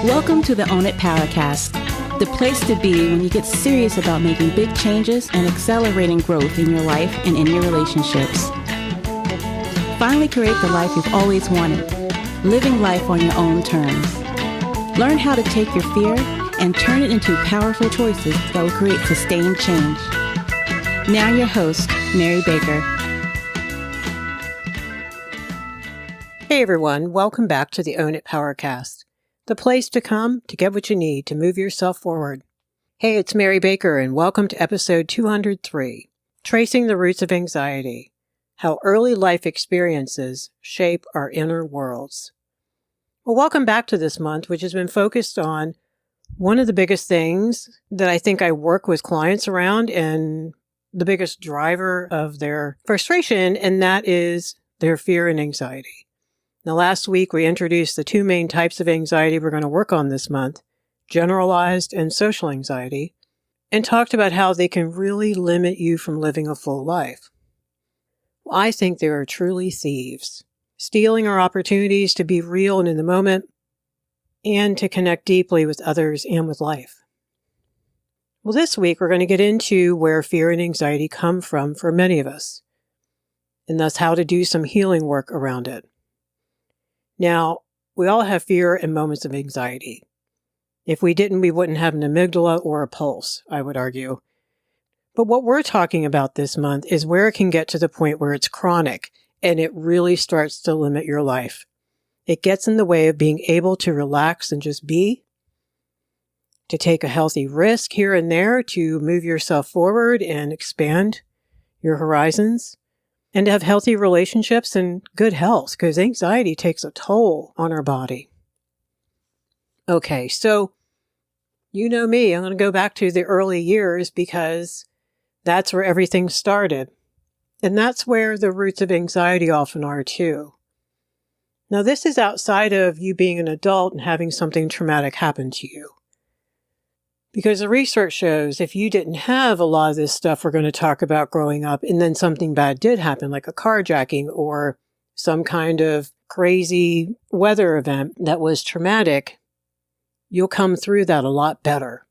Welcome to the Own It Powercast, the place to be when you get serious about making big changes and accelerating growth in your life and in your relationships. Finally create the life you've always wanted, living life on your own terms. Learn how to take your fear and turn it into powerful choices that will create sustained change. Now your host, Mary Baker. Hey everyone, welcome back to the Own It Powercast, the place to come to get what you need to move yourself forward. Hey, it's Mary Baker and welcome to episode 203, Tracing the Roots of Anxiety, How Early Life Experiences Shape Our Inner Worlds. Well, welcome back to this month, which has been focused on one of the biggest things that I think I work with clients around and the biggest driver of their frustration, and that is their fear and anxiety. Now, last week, we introduced the two main types of anxiety we're going to work on this month, generalized and social anxiety, and talked about how they can really limit you from living a full life. Well, I think they are truly thieves, stealing our opportunities to be real and in the moment, and to connect deeply with others and with life. Well, this week, we're going to get into where fear and anxiety come from for many of us, and thus how to do some healing work around it. Now, we all have fear and moments of anxiety. If we didn't, we wouldn't have an amygdala or a pulse, I would argue. But what we're talking about this month is where it can get to the point where it's chronic and it really starts to limit your life. It gets in the way of being able to relax and just be, to take a healthy risk here and there, to move yourself forward and expand your horizons, and to have healthy relationships and good health, because anxiety takes a toll on our body. Okay, so you know me, I'm going to go back to the early years because that's where everything started. And that's where the roots of anxiety often are too. Now, this is outside of you being an adult and having something traumatic happen to you. Because the research shows if you didn't have a lot of this stuff we're going to talk about growing up, and then something bad did happen, like a carjacking or some kind of crazy weather event that was traumatic, you'll come through that a lot better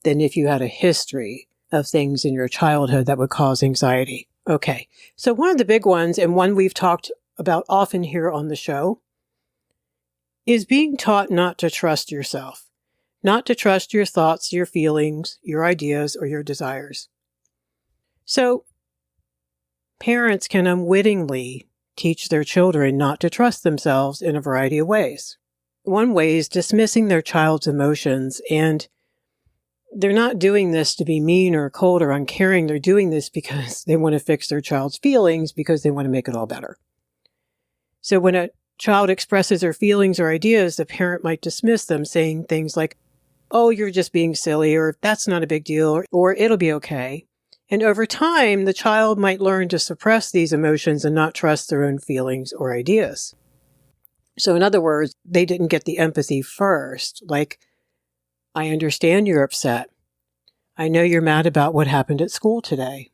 than if you had a history of things in your childhood that would cause anxiety. Okay, so one of the big ones, and one we've talked about often here on the show, is being taught not to trust yourself. Not to trust your thoughts, your feelings, your ideas, or your desires. So, parents can unwittingly teach their children not to trust themselves in a variety of ways. One way is dismissing their child's emotions, and they're not doing this to be mean or cold or uncaring. They're doing this because they want to fix their child's feelings because they want to make it all better. So when a child expresses their feelings or ideas, the parent might dismiss them, saying things like, "Oh, you're just being silly," or "That's not a big deal," or "It'll be okay." And over time, the child might learn to suppress these emotions and not trust their own feelings or ideas. So in other words, they didn't get the empathy first, like, "I understand you're upset. I know you're mad about what happened at school today."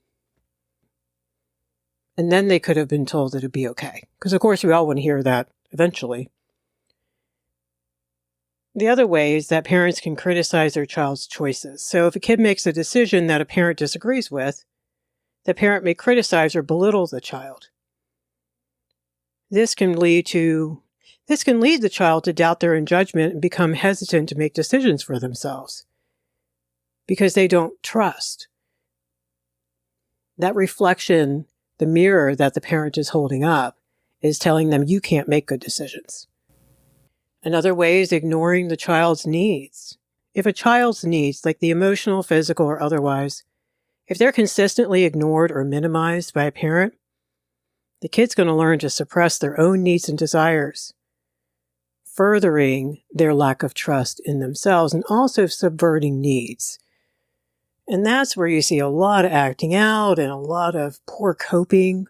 And then they could have been told that it'd be okay. Because of course we all want to hear that eventually. The other way is that parents can criticize their child's choices. So if a kid makes a decision that a parent disagrees with, the parent may criticize or belittle the child. This can lead the child to doubt their own judgment and become hesitant to make decisions for themselves because they don't trust. That reflection, the mirror that the parent is holding up, is telling them you can't make good decisions. Another way is ignoring the child's needs. If a child's needs, like the emotional, physical, or otherwise, if they're consistently ignored or minimized by a parent, the kid's going to learn to suppress their own needs and desires, furthering their lack of trust in themselves and also subverting needs. And that's where you see a lot of acting out and a lot of poor coping,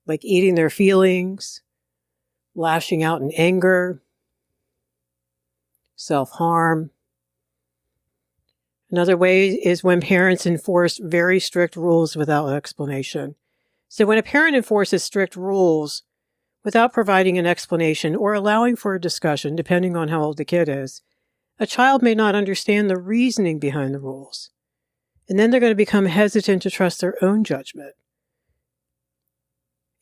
like eating their feelings, lashing out in anger, self-harm. Another way is when parents enforce very strict rules without explanation. So when a parent enforces strict rules without providing an explanation or allowing for a discussion, depending on how old the kid is, a child may not understand the reasoning behind the rules. And then they're going to become hesitant to trust their own judgment.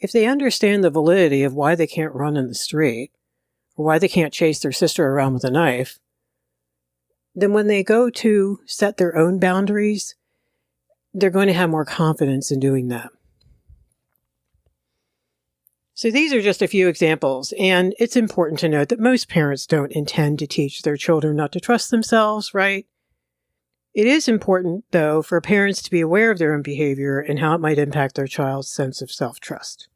If they understand the validity of why they can't run in the street, or why they can't chase their sister around with a knife, then when they go to set their own boundaries, they're going to have more confidence in doing that. So these are just a few examples, and it's important to note that most parents don't intend to teach their children not to trust themselves, right? It is important, though, for parents to be aware of their own behavior and how it might impact their child's sense of self-trust.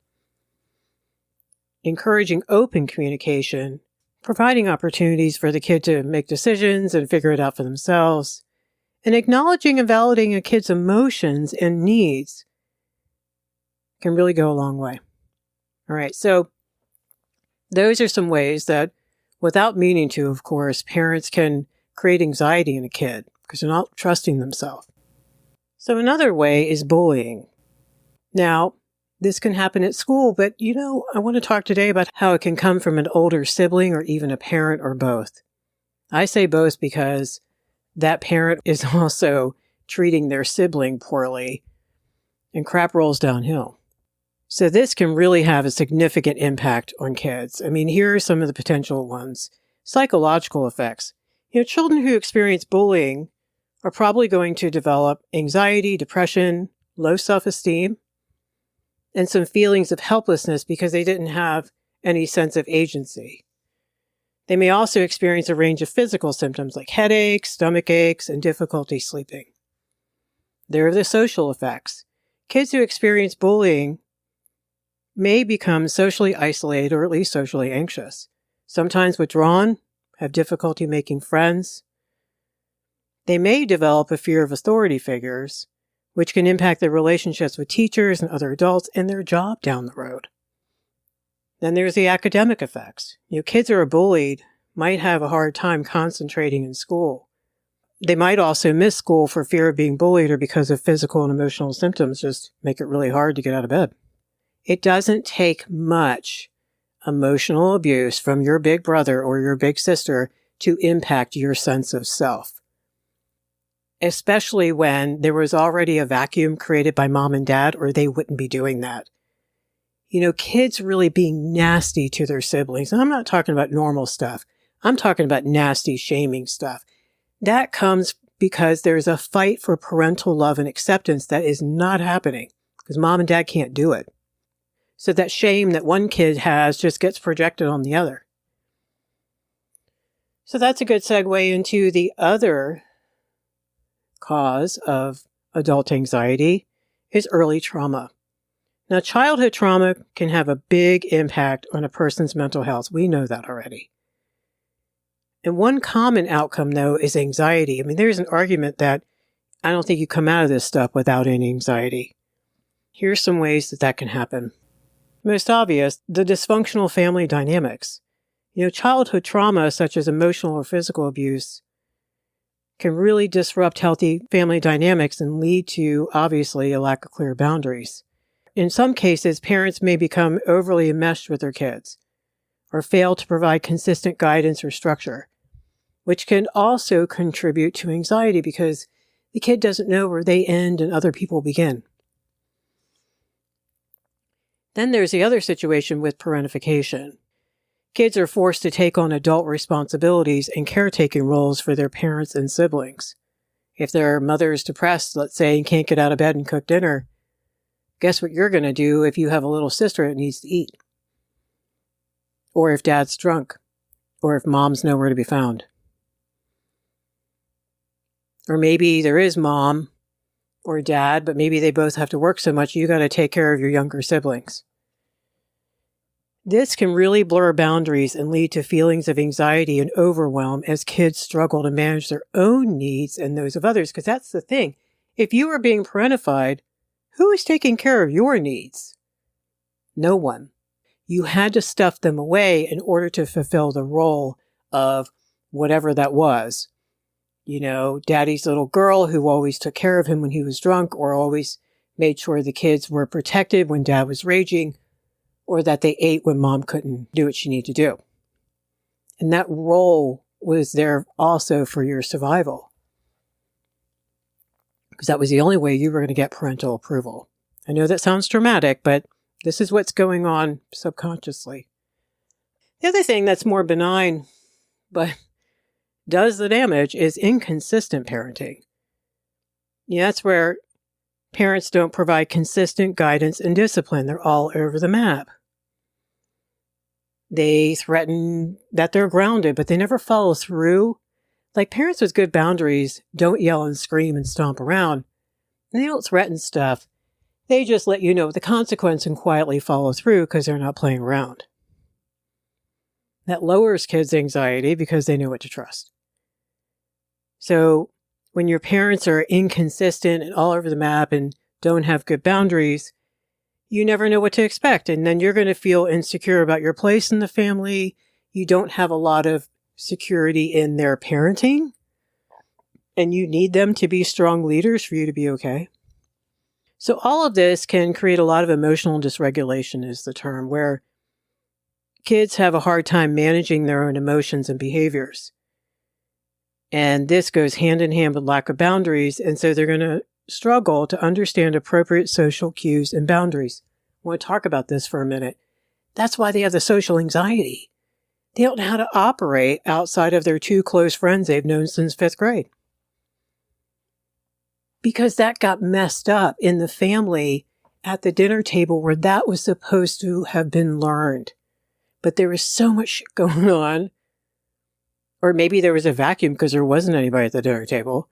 Encouraging open communication, providing opportunities for the kid to make decisions and figure it out for themselves, and acknowledging and validating a kid's emotions and needs can really go a long way. All right, so those are some ways that, without meaning to, of course, parents can create anxiety in a kid because they're not trusting themselves. So another way is bullying. Now, this can happen at school, but I want to talk today about how it can come from an older sibling or even a parent or both. I say both because that parent is also treating their sibling poorly and crap rolls downhill. So this can really have a significant impact on kids. I mean, here are some of the potential ones. Psychological effects. Children who experience bullying are probably going to develop anxiety, depression, low self-esteem, and some feelings of helplessness because they didn't have any sense of agency. They may also experience a range of physical symptoms like headaches, stomach aches, and difficulty sleeping. There are the social effects. Kids who experience bullying may become socially isolated or at least socially anxious, sometimes withdrawn, have difficulty making friends. They may develop a fear of authority figures, which can impact their relationships with teachers and other adults and their job down the road. Then there's the academic effects. Kids who are bullied might have a hard time concentrating in school. They might also miss school for fear of being bullied or because of physical and emotional symptoms just make it really hard to get out of bed. It doesn't take much emotional abuse from your big brother or your big sister to impact your sense of self, especially when there was already a vacuum created by mom and dad, or they wouldn't be doing that. Kids really being nasty to their siblings. And I'm not talking about normal stuff. I'm talking about nasty, shaming stuff. That comes because there's a fight for parental love and acceptance that is not happening because mom and dad can't do it. So that shame that one kid has just gets projected on the other. So that's a good segue into the other cause of adult anxiety is early trauma. Now, childhood trauma can have a big impact on a person's mental health. We know that already. And one common outcome, though, is anxiety. I mean, there's an argument that I don't think you come out of this stuff without any anxiety. Here's some ways that can happen. Most obvious, the dysfunctional family dynamics. Childhood trauma, such as emotional or physical abuse, can really disrupt healthy family dynamics and lead to, obviously, a lack of clear boundaries. In some cases, parents may become overly enmeshed with their kids or fail to provide consistent guidance or structure, which can also contribute to anxiety because the kid doesn't know where they end and other people begin. Then there's the other situation with parentification. Kids are forced to take on adult responsibilities and caretaking roles for their parents and siblings. If their mother is depressed, let's say, and can't get out of bed and cook dinner, guess what you're going to do if you have a little sister that needs to eat? Or if dad's drunk, or if mom's nowhere to be found. Or maybe there is mom or dad, but maybe they both have to work so much you got to take care of your younger siblings. This can really blur boundaries and lead to feelings of anxiety and overwhelm as kids struggle to manage their own needs and those of others. Because that's the thing. If you are being parentified, who is taking care of your needs? No one. You had to stuff them away in order to fulfill the role of whatever that was. Daddy's little girl who always took care of him when he was drunk or always made sure the kids were protected when dad was raging. or that they ate when mom couldn't do what she needed to do. And that role was there also for your survival, because that was the only way you were going to get parental approval. I know that sounds dramatic, but this is what's going on subconsciously. The other thing that's more benign, but does the damage, is inconsistent parenting. Yeah, that's where parents don't provide consistent guidance and discipline. They're all over the map. They threaten that they're grounded, but they never follow through. Like, parents with good boundaries don't yell and scream and stomp around. They don't threaten stuff. They just let you know the consequence and quietly follow through because they're not playing around. That lowers kids' anxiety because they know what to trust. So when your parents are inconsistent and all over the map and don't have good boundaries, you never know what to expect. And then you're going to feel insecure about your place in the family. You don't have a lot of security in their parenting. And you need them to be strong leaders for you to be okay. So all of this can create a lot of emotional dysregulation, is the term, where kids have a hard time managing their own emotions and behaviors. And this goes hand in hand with lack of boundaries. And so they're going to struggle to understand appropriate social cues and boundaries. I want to talk about this for a minute. That's why they have the social anxiety. They don't know how to operate outside of their two close friends they've known since 5th grade. Because that got messed up in the family at the dinner table where that was supposed to have been learned. But there was so much shit going on. Or maybe there was a vacuum because there wasn't anybody at the dinner table.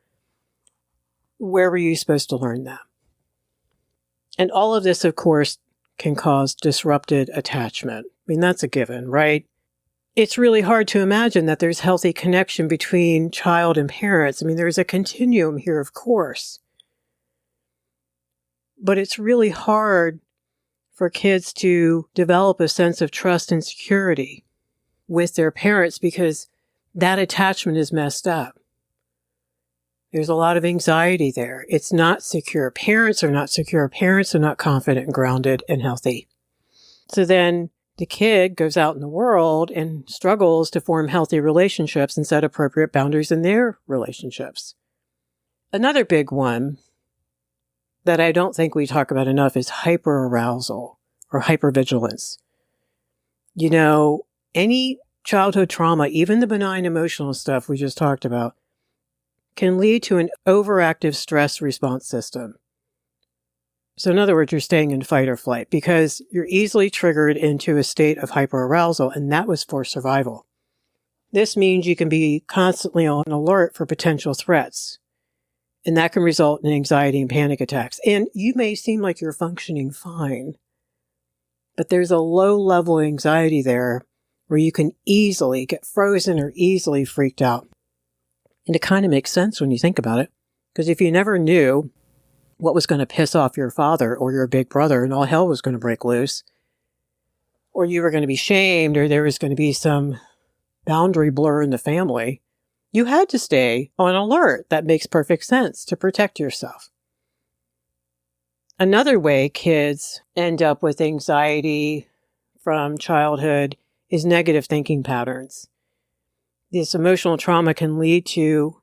Where were you supposed to learn that? And all of this, of course, can cause disrupted attachment. I mean, that's a given, right? It's really hard to imagine that there's healthy connection between child and parents. I mean, there's a continuum here, of course. But it's really hard for kids to develop a sense of trust and security with their parents because that attachment is messed up. There's a lot of anxiety there. It's not secure. Parents are not secure. Parents are not confident and grounded and healthy. So then the kid goes out in the world and struggles to form healthy relationships and set appropriate boundaries in their relationships. Another big one that I don't think we talk about enough is hyperarousal or hypervigilance. You know, any childhood trauma, even the benign emotional stuff we just talked about, can lead to an overactive stress response system. So in other words, you're staying in fight or flight because you're easily triggered into a state of hyperarousal, and that was for survival. This means you can be constantly on alert for potential threats, and that can result in anxiety and panic attacks. And you may seem like you're functioning fine, but there's a low-level anxiety there where you can easily get frozen or easily freaked out. And it kind of makes sense when you think about it, because if you never knew what was going to piss off your father or your big brother and all hell was going to break loose, or you were going to be shamed, or there was going to be some boundary blur in the family, you had to stay on alert. That makes perfect sense to protect yourself. Another way kids end up with anxiety from childhood is negative thinking patterns. This emotional trauma can lead to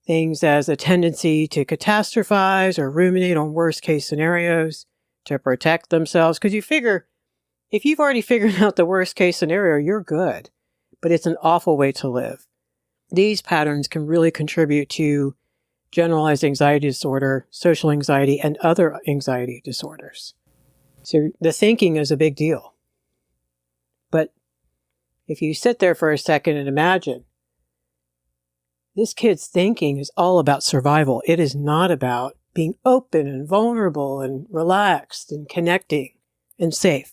things as a tendency to catastrophize or ruminate on worst case scenarios to protect themselves. Because you figure, if you've already figured out the worst case scenario, you're good. But it's an awful way to live. These patterns can really contribute to generalized anxiety disorder, social anxiety, and other anxiety disorders. So the thinking is a big deal. But if you sit there for a second and imagine, this kid's thinking is all about survival. It is not about being open and vulnerable and relaxed and connecting and safe.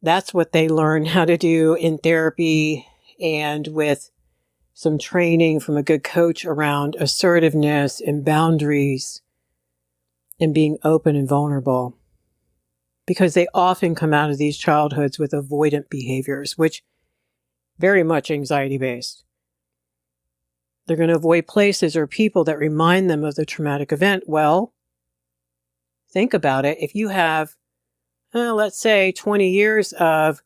That's what they learn how to do in therapy and with some training from a good coach around assertiveness and boundaries and being open and vulnerable. Because they often come out of these childhoods with avoidant behaviors, which very much anxiety-based. They're going to avoid places or people that remind them of the traumatic event. Well, think about it. If you have let's say 20 years of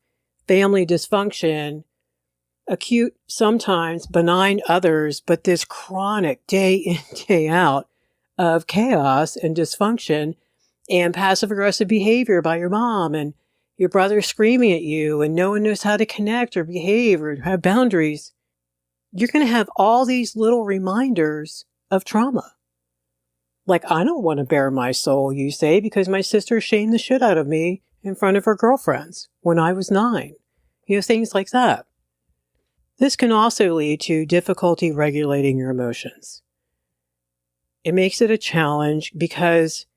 family dysfunction, acute sometimes, benign others, but this chronic day in, day out of chaos and dysfunction and passive aggressive behavior by your mom and your brother screaming at you and no one knows how to connect or behave or have boundaries, you're going to have all these little reminders of trauma. Like, I don't want to bare my soul, you say, because my sister shamed the shit out of me in front of her girlfriends when I was 9. Things like that. This can also lead to difficulty regulating your emotions. It makes it a challenge because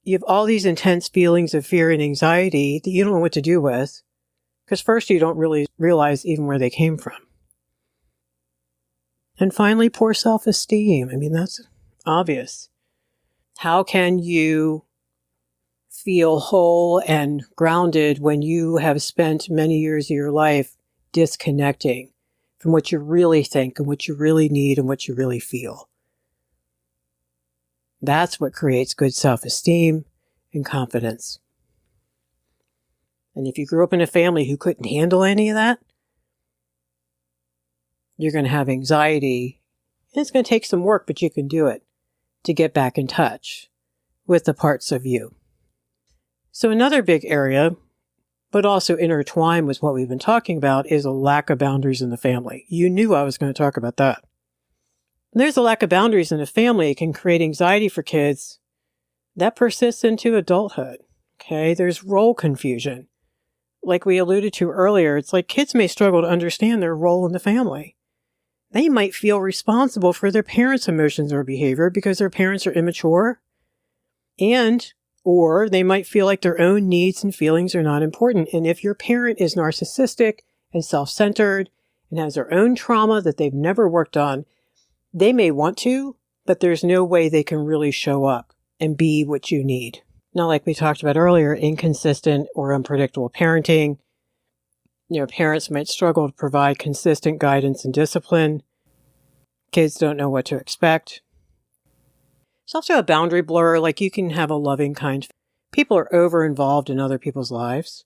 you have all these intense feelings of fear and anxiety that you don't know what to do with, because first you don't really realize even where they came from. And finally, poor self-esteem. That's obvious. How can you feel whole and grounded when you have spent many years of your life disconnecting from what you really think and what you really need and what you really feel? That's what creates good self-esteem and confidence. And if you grew up in a family who couldn't handle any of that, you're going to have anxiety. And it's going to take some work, but you can do it to get back in touch with the parts of you. So another big area, but also intertwined with what we've been talking about, is a lack of boundaries in the family. You knew I was going to talk about that. There's a lack of boundaries in the family. It can create anxiety for kids. That persists into adulthood. Okay, there's role confusion. Like we alluded to earlier, it's like kids may struggle to understand their role in the family. They might feel responsible for their parents' emotions or behavior because their parents are immature, or they might feel like their own needs and feelings are not important. And if your parent is narcissistic and self-centered and has their own trauma that they've never worked on, they may want to, but there's no way they can really show up and be what you need. Now, like we talked about earlier, inconsistent or unpredictable parenting. Parents might struggle to provide consistent guidance and discipline. Kids don't know what to expect. It's also a boundary blur. Like, you can have a loving kind. People are over-involved in other people's lives.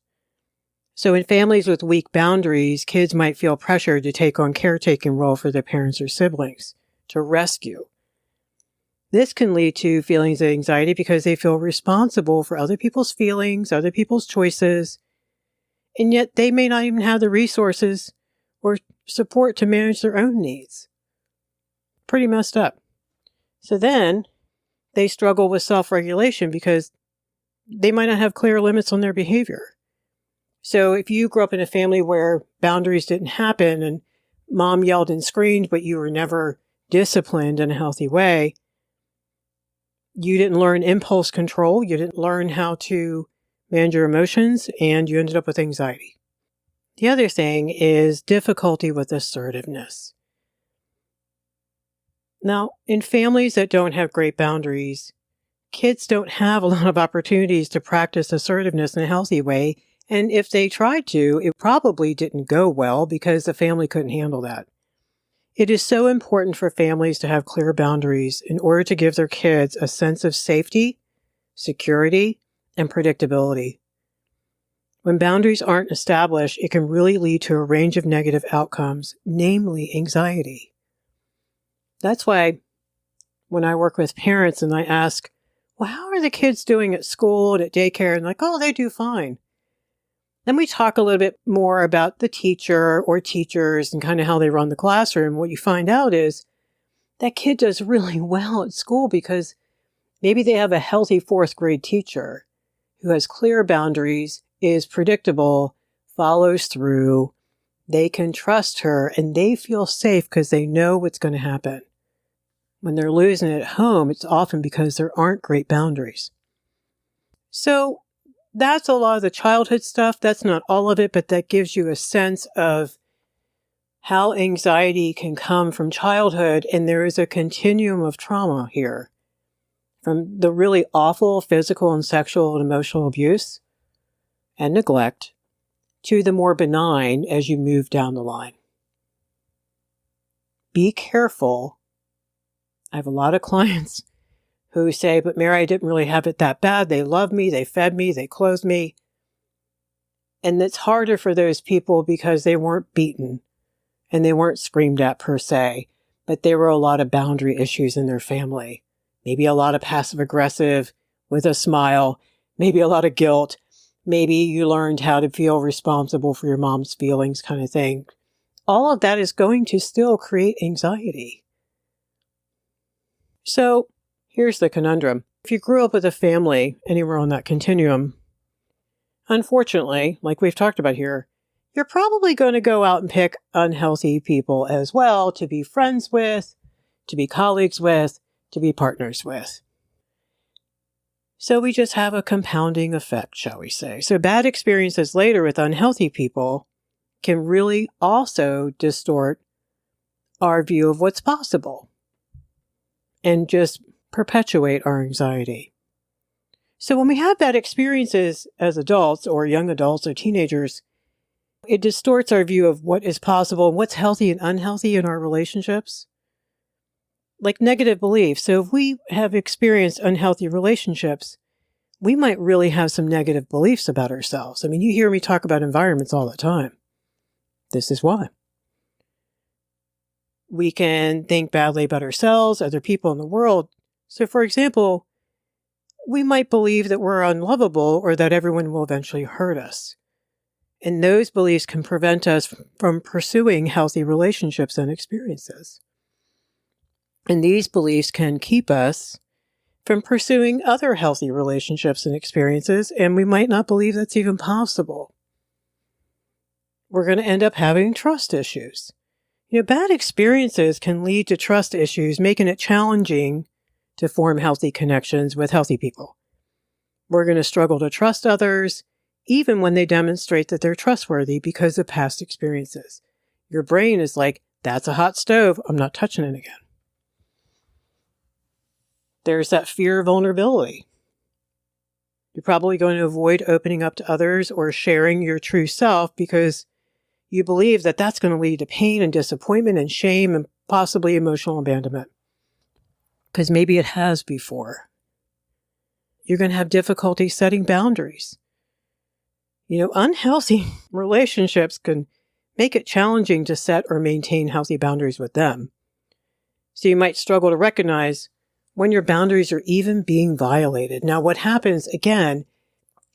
So in families with weak boundaries, kids might feel pressured to take on caretaking role for their parents or siblings, to rescue. This can lead to feelings of anxiety because they feel responsible for other people's feelings, other people's choices, and yet they may not even have the resources or support to manage their own needs. Pretty messed up. So then they struggle with self-regulation because they might not have clear limits on their behavior. So if you grew up in a family where boundaries didn't happen and mom yelled and screamed, but you were never disciplined in a healthy way, you didn't learn impulse control, you didn't learn how to manage your emotions, and you ended up with anxiety. The other thing is difficulty with assertiveness. Now, in families that don't have great boundaries, kids don't have a lot of opportunities to practice assertiveness in a healthy way, and if they tried to, it probably didn't go well because the family couldn't handle that. It is so important for families to have clear boundaries in order to give their kids a sense of safety, security, and predictability. When boundaries aren't established, it can really lead to a range of negative outcomes, namely anxiety. That's why when I work with parents and I ask, well, how are the kids doing at school and at daycare? And like, oh, they do fine. Then we talk a little bit more about the teacher or teachers and kind of how they run the classroom. What you find out is that kid does really well at school because maybe they have a healthy 4th grade teacher who has clear boundaries, is predictable, follows through. They can trust her and they feel safe because they know what's going to happen. When they're losing it at home, it's often because there aren't great boundaries. So that's a lot of the childhood stuff. That's not all of it, but that gives you a sense of how anxiety can come from childhood. And there is a continuum of trauma here, from the really awful physical and sexual and emotional abuse and neglect to the more benign as you move down the line. Be careful. I have a lot of clients who say, but Mary, I didn't really have it that bad. They loved me, they fed me, they clothed me. And it's harder for those people because they weren't beaten and they weren't screamed at per se, but there were a lot of boundary issues in their family. Maybe a lot of passive aggressive with a smile, maybe a lot of guilt. Maybe you learned how to feel responsible for your mom's feelings kind of thing. All of that is going to still create anxiety. So here's the conundrum. If you grew up with a family anywhere on that continuum, unfortunately, like we've talked about here, you're probably going to go out and pick unhealthy people as well to be friends with, to be colleagues with, to be partners with. So we just have a compounding effect, shall we say. So bad experiences later with unhealthy people can really also distort our view of what's possible and just perpetuate our anxiety. So when we have bad experiences as adults or young adults or teenagers, it distorts our view of what is possible and what's healthy and unhealthy in our relationships. Like negative beliefs. So if we have experienced unhealthy relationships, we might really have some negative beliefs about ourselves. I mean, you hear me talk about environments all the time. This is why. We can think badly about ourselves, other people in the world. So for example, we might believe that we're unlovable or that everyone will eventually hurt us. And those beliefs can prevent us from pursuing healthy relationships and experiences. And these beliefs can keep us from pursuing other healthy relationships and experiences, and we might not believe that's even possible. We're going to end up having trust issues. Bad experiences can lead to trust issues, making it challenging to form healthy connections with healthy people. We're going to struggle to trust others, even when they demonstrate that they're trustworthy because of past experiences. Your brain is like, that's a hot stove, I'm not touching it again. There's that fear of vulnerability. You're probably going to avoid opening up to others or sharing your true self because you believe that that's going to lead to pain and disappointment and shame and possibly emotional abandonment. Because maybe it has before. You're going to have difficulty setting boundaries. Unhealthy relationships can make it challenging to set or maintain healthy boundaries with them. So you might struggle to recognize when your boundaries are even being violated. Now, what happens, again,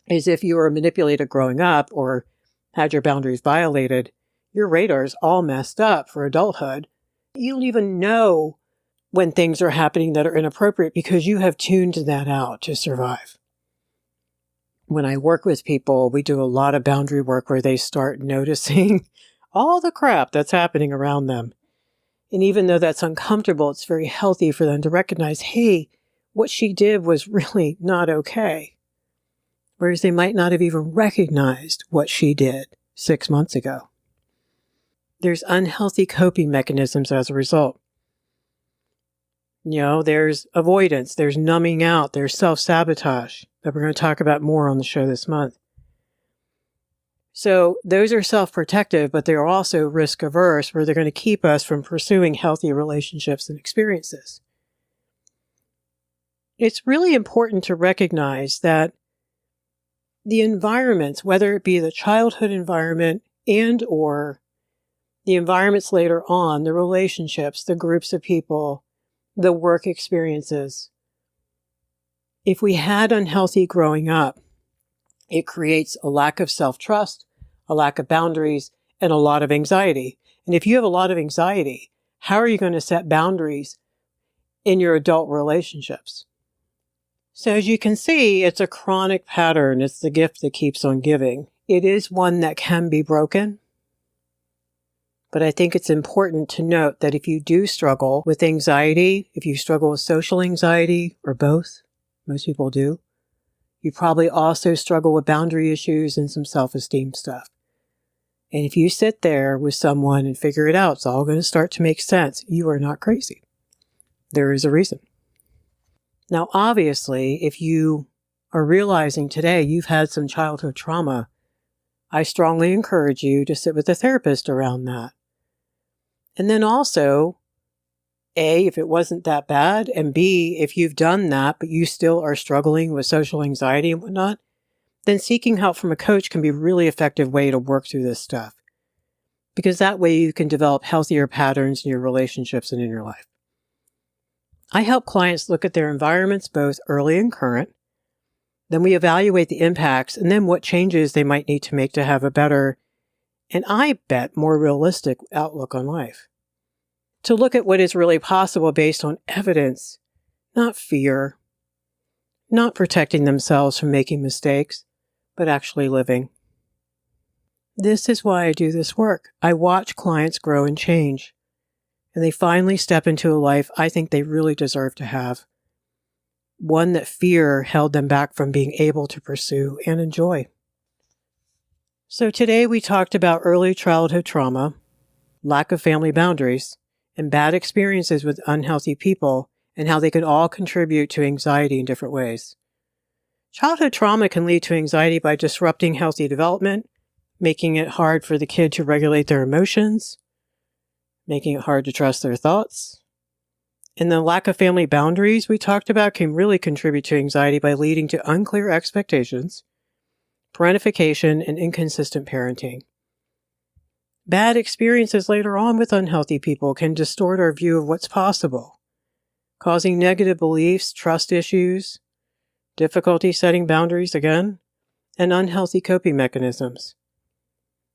is if you were manipulated growing up or had your boundaries violated, your radar's all messed up for adulthood. You don't even know when things are happening that are inappropriate because you have tuned that out to survive. When I work with people, we do a lot of boundary work where they start noticing all the crap that's happening around them. And even though that's uncomfortable, it's very healthy for them to recognize, hey, what she did was really not okay. Whereas they might not have even recognized what she did 6 months ago. There's unhealthy coping mechanisms as a result. There's avoidance, there's numbing out, there's self-sabotage that we're going to talk about more on the show this month. So those are self-protective, but they're also risk-averse, where they're going to keep us from pursuing healthy relationships and experiences. It's really important to recognize that the environments, whether it be the childhood environment and or the environments later on, the relationships, the groups of people, the work experiences, if we had unhealthy growing up, it creates a lack of self-trust, a lack of boundaries, and a lot of anxiety. And if you have a lot of anxiety, how are you going to set boundaries in your adult relationships? So as you can see, it's a chronic pattern. It's the gift that keeps on giving. It is one that can be broken. But I think it's important to note that if you do struggle with anxiety, if you struggle with social anxiety, or both, most people do, you probably also struggle with boundary issues and some self-esteem stuff. And if you sit there with someone and figure it out, it's all going to start to make sense. You are not crazy. There is a reason. Now, obviously, if you are realizing today you've had some childhood trauma, I strongly encourage you to sit with a therapist around that. And then also A, if it wasn't that bad, and B, if you've done that, but you still are struggling with social anxiety and whatnot, then seeking help from a coach can be a really effective way to work through this stuff. Because that way you can develop healthier patterns in your relationships and in your life. I help clients look at their environments, both early and current. Then we evaluate the impacts and then what changes they might need to make to have a better, and I bet more realistic outlook on life. To look at what is really possible based on evidence, not fear, not protecting themselves from making mistakes, but actually living. This is why I do this work. I watch clients grow and change, and they finally step into a life I think they really deserve to have. One that fear held them back from being able to pursue and enjoy. So today we talked about early childhood trauma, lack of family boundaries, and bad experiences with unhealthy people, and how they can all contribute to anxiety in different ways. Childhood trauma can lead to anxiety by disrupting healthy development, making it hard for the kid to regulate their emotions, making it hard to trust their thoughts. And the lack of family boundaries we talked about can really contribute to anxiety by leading to unclear expectations, parentification, and inconsistent parenting. Bad experiences later on with unhealthy people can distort our view of what's possible, causing negative beliefs, trust issues, difficulty setting boundaries again, and unhealthy coping mechanisms.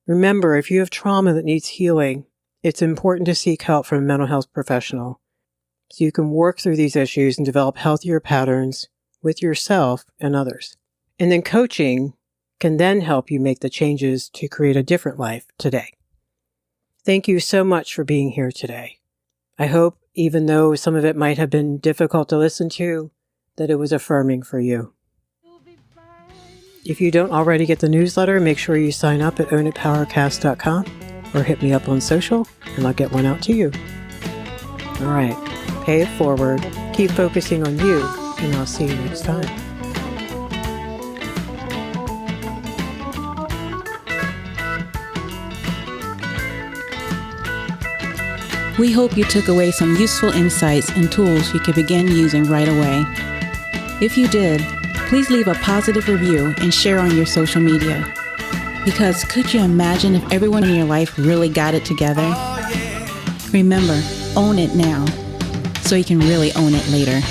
Remember, if you have trauma that needs healing, it's important to seek help from a mental health professional so you can work through these issues and develop healthier patterns with yourself and others. And then coaching can then help you make the changes to create a different life today. Thank you so much for being here today. I hope, even though some of it might have been difficult to listen to, that it was affirming for you. If you don't already get the newsletter, make sure you sign up at ownitpowercast.com or hit me up on social and I'll get one out to you. All right, pay it forward, keep focusing on you, and I'll see you next time. We hope you took away some useful insights and tools you can begin using right away. If you did, please leave a positive review and share on your social media. Because could you imagine if everyone in your life really got it together? Remember, own it now, so you can really own it later.